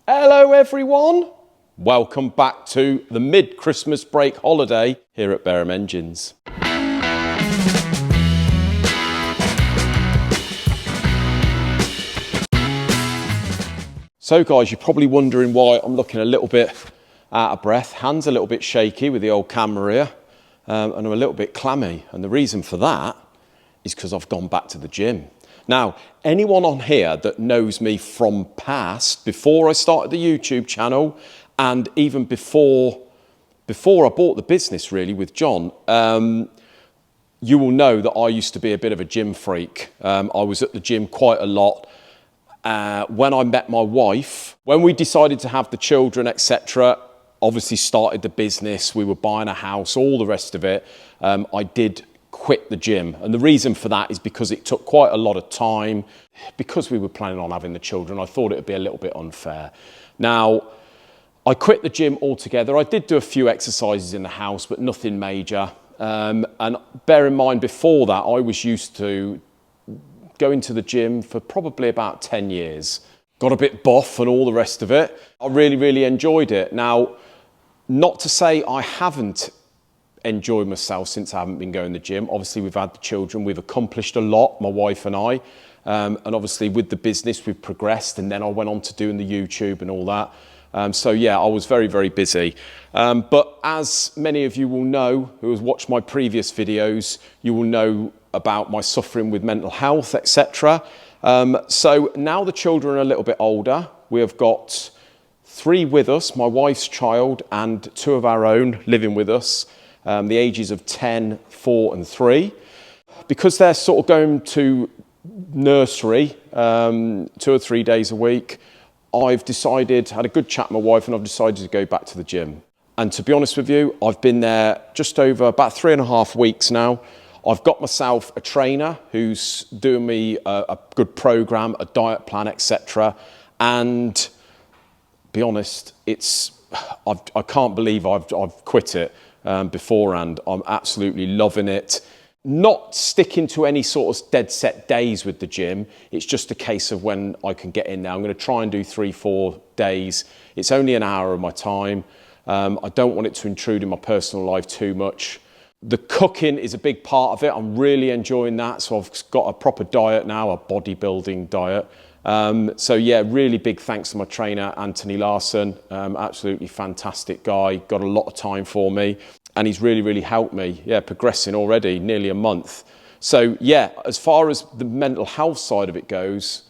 Hello everyone, welcome back to the mid-Christmas break holiday here at Barum Engines. So guys, you're probably wondering why I'm looking a little bit out of breath, hands a little bit shaky with the old camera here, and I'm a little bit clammy, and the reason for that is because I've gone back to the gym. Now, anyone on here that knows me from past, before I started the YouTube channel, and even before I bought the business really with John, you will know that I used to be a bit of a gym freak. I was at the gym quite a lot. When I met my wife, when we decided to have the children, etc., obviously started the business, we were buying a house, all the rest of it, I did quit the gym, and the reason for that is because it took quite a lot of time. Because we were planning on having the children, I thought it would be a little bit unfair. Now, I quit the gym altogether. I did do a few exercises in the house, but nothing major. And bear in mind, before that, I was used to going to the gym for probably about 10 years. Got a bit buff and all the rest of it. I really enjoyed it. Now, not to say I haven't enjoyed myself since I haven't been going to the gym. Obviously, we've had the children, we've accomplished a lot, my wife and I. And obviously with the business, we've progressed, and then I went on to doing the YouTube and all that. So yeah, I was very busy. But as many of you will know, who have watched my previous videos, you will know about my suffering with mental health, etc. So now the children are a little bit older. We have got 3 with us, my wife's child and 2 of our own living with us. The ages of 10, 4 and 3. Because they're sort of going to nursery 2 or 3 days a week, I've decided, had a good chat with my wife, and I've decided to go back to the gym. And to be honest with you, I've been there just over about 3.5 weeks now. I've got myself a trainer who's doing me a good program, a diet plan, etc. And be honest, I can't believe I've quit it. Beforehand. I'm absolutely loving it. Not sticking to any sort of dead set days with the gym. It's just a case of when I can get in there. I'm going to try and do 3-4 days. It's only an hour of my time. I don't want it to intrude in my personal life too much. The cooking is a big part of it. I'm really enjoying that. So I've got a proper diet now, a bodybuilding diet. So yeah, really big thanks to my trainer, Anthony Larson. Absolutely fantastic guy, got a lot of time for me, and he's really helped me. Yeah, progressing already, nearly a month. So yeah, as far as the mental health side of it goes,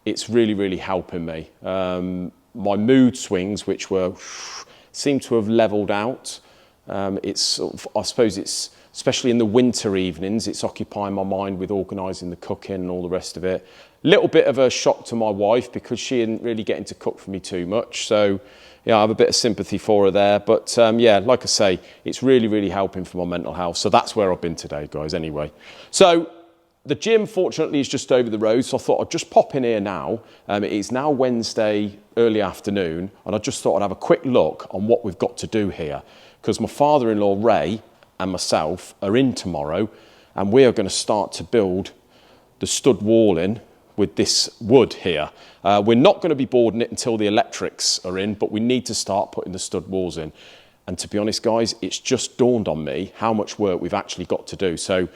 it's really helping me. My mood swings, which seem to have leveled out. It's sort of, I suppose it's, especially in the winter evenings, it's occupying my mind with organising the cooking and all the rest of it. Little bit of a shock to my wife because she isn't really getting to cook for me too much. So yeah, I have a bit of sympathy for her there. But yeah, like I say, it's really helping for my mental health. So that's where I've been today, guys, anyway. So the gym, fortunately, is just over the road. So I thought I'd just pop in here now. It is now Wednesday, early afternoon. And I just thought I'd have a quick look on what we've got to do here. Because my father-in-law, Ray, and myself are in tomorrow. And we are going to start to build the stud walling with this wood here. We're not going to be boarding it until the electrics are in, but we need to start putting the stud walls in. And to be honest, guys, it's just dawned on me how much work we've actually got to do. So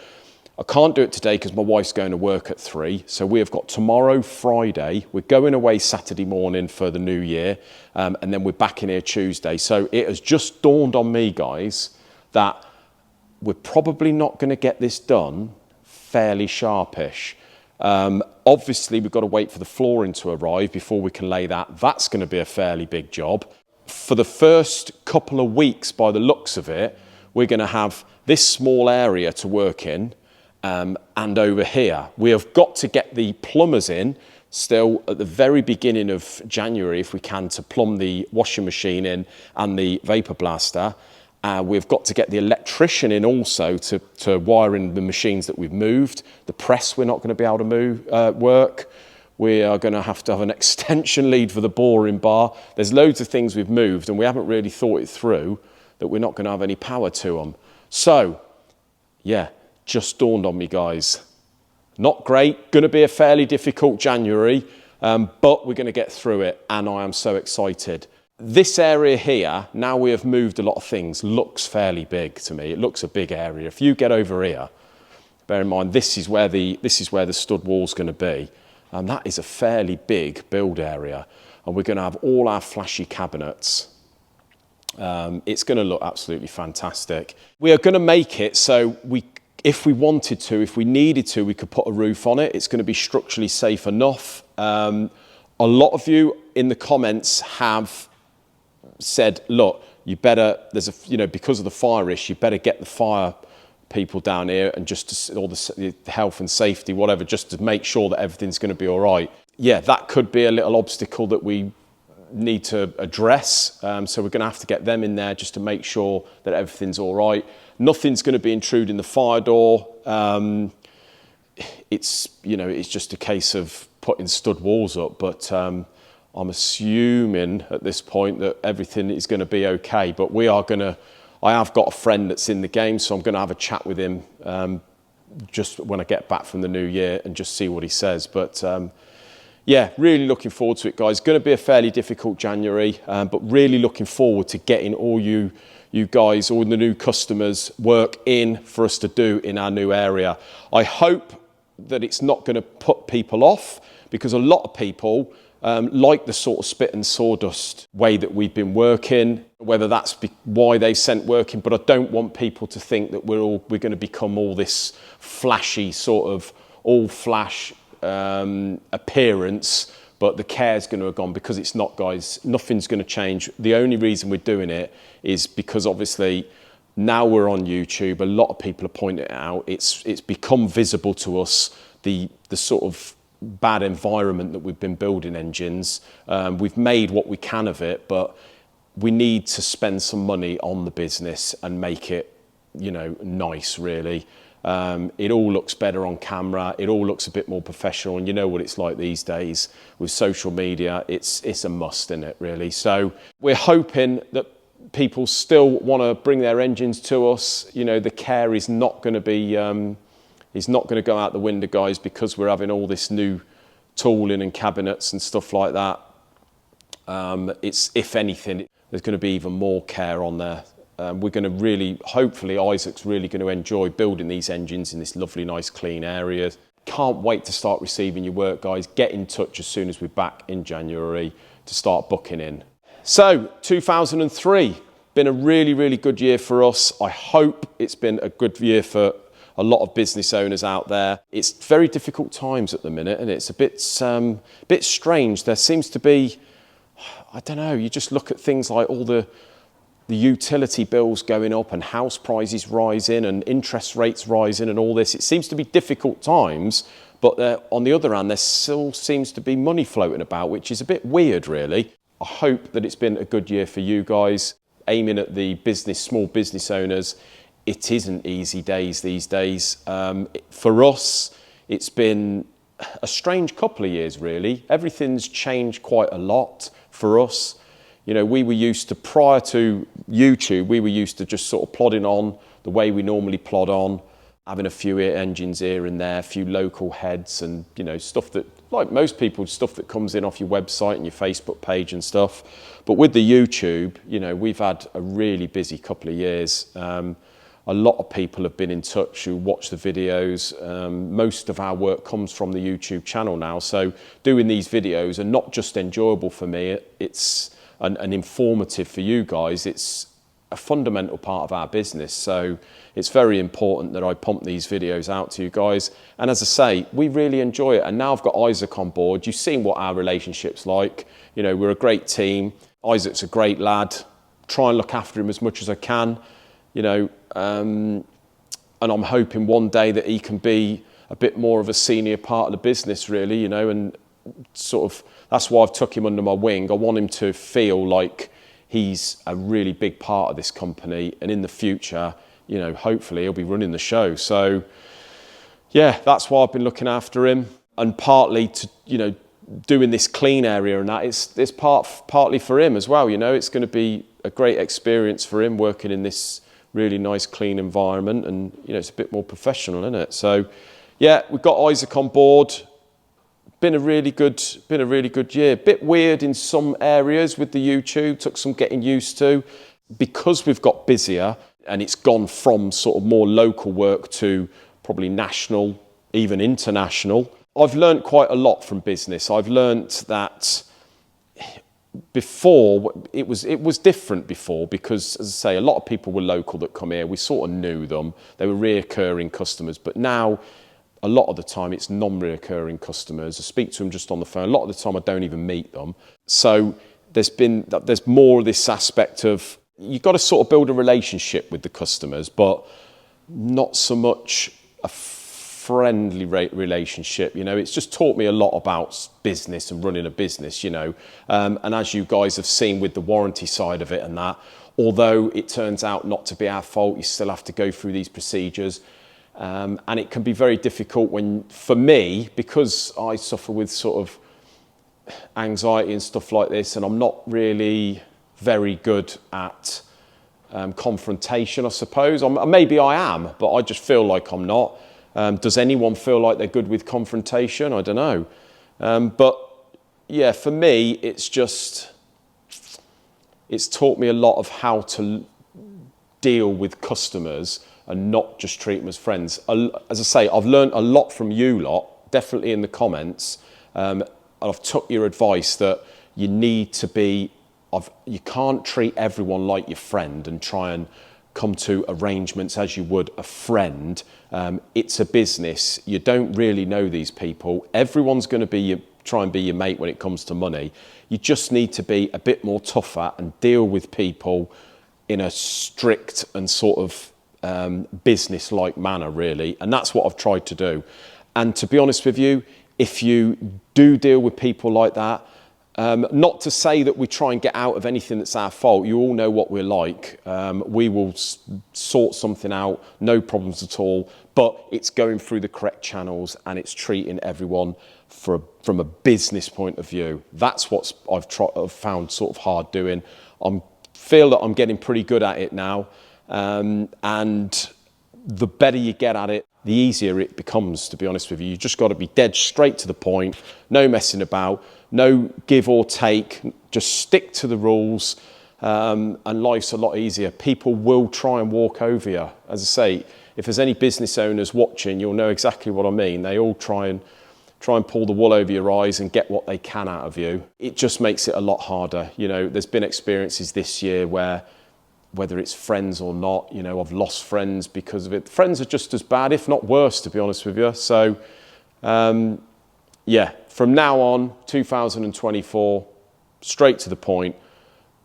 I can't do it today because my wife's going to work at 3. So we have got tomorrow, Friday. We're going away Saturday morning for the new year. And then we're back in here Tuesday. So it has just dawned on me, guys, that we're probably not going to get this done fairly sharpish. Obviously, we've got to wait for the flooring to arrive before we can lay that. That's going to be a fairly big job. For the first couple of weeks, by the looks of it, we're going to have this small area to work in, and over here. We have got to get the plumbers in still at the very beginning of January, if we can, to plumb the washing machine in and the vapor blaster. We've got to get the electrician in also to wire in the machines that we've moved. The press we're not going to be able to work. We are going to have an extension lead for the boring bar. There's loads of things we've moved and we haven't really thought it through that we're not going to have any power to them. So, yeah, just dawned on me, guys. Not great. Going to be a fairly difficult January. but we're going to get through it, and I am so excited. This area here, now we have moved a lot of things, looks fairly big to me. It looks a big area. If you get over here, bear in mind this is where the stud wall's going to be, and that is a fairly big build area, and we're going to have all our flashy cabinets. It's going to look absolutely fantastic. We are going to make it so if we wanted to, if we needed to, we could put a roof on it. It's going to be structurally safe enough. A lot of you in the comments have said, look, you better, because of the fire risk, you better get the fire people down here and just all the health and safety, whatever, just to make sure that everything's going to be all right. Yeah, that could be a little obstacle that we need to address. So we're going to have to get them in there just to make sure that everything's all right. Nothing's going to be intruding the fire door. It's just a case of putting stud walls up, but I'm assuming at this point that everything is going to be okay. But I have got a friend that's in the game, so I'm going to have a chat with him just when I get back from the new year and just see what he says. But yeah, really looking forward to it, guys. It's going to be a fairly difficult January, but really looking forward to getting all you guys, all the new customers, work in for us to do in our new area. I hope that it's not going to put people off, because a lot of people like the sort of spit and sawdust way that we've been working, whether that's why they sent working, but I don't want people to think that we're going to become all this flashy sort of all flash appearance, but the care's going to have gone, because it's not, guys. Nothing's going to change. The only reason we're doing it is because obviously now we're on YouTube. A lot of people are pointing it out. It's become visible to us, the sort of bad environment that we've been building engines. We've made what we can of it, but we need to spend some money on the business and make it, nice, really. It all looks better on camera. It all looks a bit more professional, and you know what it's like these days with social media. It's a must, isn't it, really? So we're hoping that people still want to bring their engines to us. The care is not going to be is not going to go out the window, guys, because we're having all this new tooling and cabinets and stuff like that. It's, if anything, there's going to be even more care on there. We're going to hopefully Isaac's really going to enjoy building these engines in this lovely, nice, clean area. Can't wait to start receiving your work, guys. Get in touch as soon as we're back in January to start booking in. So 2003, been a really, really good year for us. I hope it's been a good year for a lot of business owners out there. It's very difficult times at the minute, and it's a bit strange. There seems to be, I don't know, you just look at things like all the utility bills going up and house prices rising and interest rates rising and all this. It seems to be difficult times, but on the other hand, there still seems to be money floating about, which is a bit weird, really. I hope that it's been a good year for you guys, aiming at the small business owners. It isn't easy days these days. For us, it's been a strange couple of years, really. Everything's changed quite a lot for us. We were used to, prior to YouTube, we were used to just sort of plodding on the way we normally plod on, having a few engines here and there, a few local heads and, stuff that, like most people, stuff that comes in off your website and your Facebook page and stuff. But with the YouTube, we've had a really busy couple of years. A lot of people have been in touch who watch the videos. Most of our work comes from the YouTube channel now. So doing these videos are not just enjoyable for me, it's an informative for you guys. It's a fundamental part of our business. So it's very important that I pump these videos out to you guys. And as I say, we really enjoy it. And now I've got Isaac on board. You've seen what our relationship's like. We're a great team. Isaac's a great lad. Try and look after him as much as I can. And I'm hoping one day that he can be a bit more of a senior part of the business, really, and sort of, that's why I've took him under my wing. I want him to feel like he's a really big part of this company, and in the future, hopefully he'll be running the show. So yeah, that's why I've been looking after him, and partly to, doing this clean area and that, it's partly for him as well. It's going to be a great experience for him working in this really nice, clean environment, and it's a bit more professional, isn't it? So, yeah, we've got Isaac on board. been a really good year. Bit weird in some areas with the YouTube, took some getting used to. Because we've got busier and it's gone from sort of more local work to probably national, even international, I've learned quite a lot from business. I've learned that before it was different before, because, as I say, a lot of people were local that come here. We sort of knew them. They were reoccurring customers. But now, a lot of the time, it's non-reoccurring customers. I speak to them just on the phone. A lot of the time, I don't even meet them. So there's more of this aspect of you've got to sort of build a relationship with the customers, but not so much a friendly relationship. You know, it's just taught me a lot about business and running a business, you know. And as you guys have seen with the warranty side of it and that, although it turns out not to be our fault, you still have to go through these procedures. And it can be very difficult for me, because I suffer with sort of anxiety and stuff like this, and I'm not really very good at confrontation, I suppose. Maybe I am, but I just feel like I'm not. Does anyone feel like they're good with confrontation? I don't know. But yeah, for me, it's taught me a lot of how to deal with customers and not just treat them as friends. As I say, I've learned a lot from you lot, definitely in the comments. I've took your advice that you need to be, you can't treat everyone like your friend and try and come to arrangements as you would a friend. It's a business. You don't really know these people. Everyone's going to try and be your mate when it comes to money. You just need to be a bit more tougher and deal with people in a strict and sort of business-like manner, really. And that's what I've tried to do. And to be honest with you, if you do deal with people like that, not to say that we try and get out of anything that's our fault. You all know what we're like. We will sort something out, no problems at all. But it's going through the correct channels and it's treating everyone from a business point of view. That's what I've found sort of hard doing. I feel that I'm getting pretty good at it now. And the better you get at it, the easier it becomes, to be honest with you. You've just got to be dead straight to the point, no messing about, no give or take, just stick to the rules, and life's a lot easier. People will try and walk over you. As I say, if there's any business owners watching, you'll know exactly what I mean. They all try and pull the wool over your eyes and get what they can out of you. It just makes it a lot harder. You know, there's been experiences this year where, whether it's friends or not, you know, I've lost friends because of it. Friends are just as bad, if not worse, to be honest with you. So, yeah, from now on, 2024, straight to the point.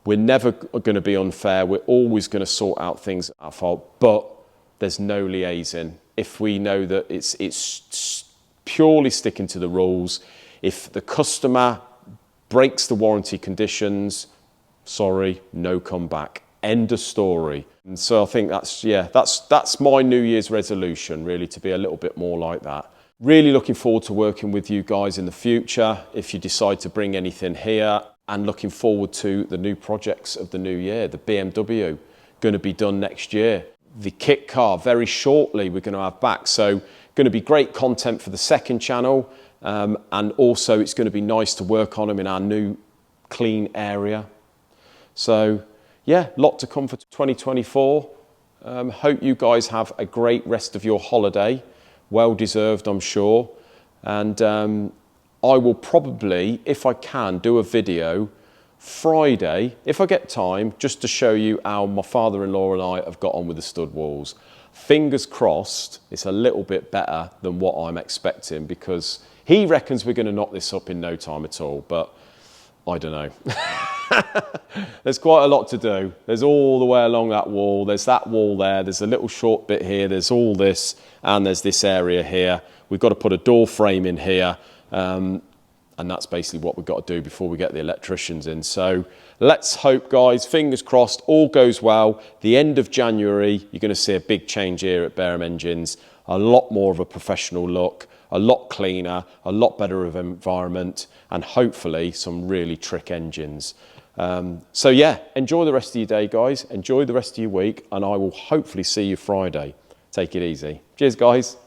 We're never going to be unfair. We're always going to sort out things at our fault, but there's no liaising. If we know that it's purely sticking to the rules, if the customer breaks the warranty conditions, sorry, no comeback. End of story. And so I think that's my New Year's resolution, really, to be a little bit more like that. Really looking forward to working with you guys in the future, if you decide to bring anything here, and looking forward to the new projects of the new year. The BMW, going to be done next year. The kit car, very shortly, we're going to have back. So going to be great content for the second channel. And also it's going to be nice to work on them in our new clean area. So yeah, lot to come for 2024. Hope you guys have a great rest of your holiday. Well deserved, I'm sure. And I will probably, if I can, do a video Friday, if I get time, just to show you how my father-in-law and I have got on with the stud walls. Fingers crossed, it's a little bit better than what I'm expecting, because he reckons we're going to knock this up in no time at all, but I don't know. There's quite a lot to do. There's all the way along that wall. There's that wall there. There's a little short bit here. There's all this, and there's this area here. We've got to put a door frame in here, and that's basically what we've got to do before we get the electricians in. So let's hope, guys, fingers crossed, all goes well. The end of January, you're going to see a big change here at Barum Engines. A lot more of a professional look, a lot cleaner, a lot better of environment, and hopefully some really trick engines. So yeah, enjoy the rest of your day, guys. Enjoy the rest of your week, and I will hopefully see you Friday. Take it easy. Cheers, guys.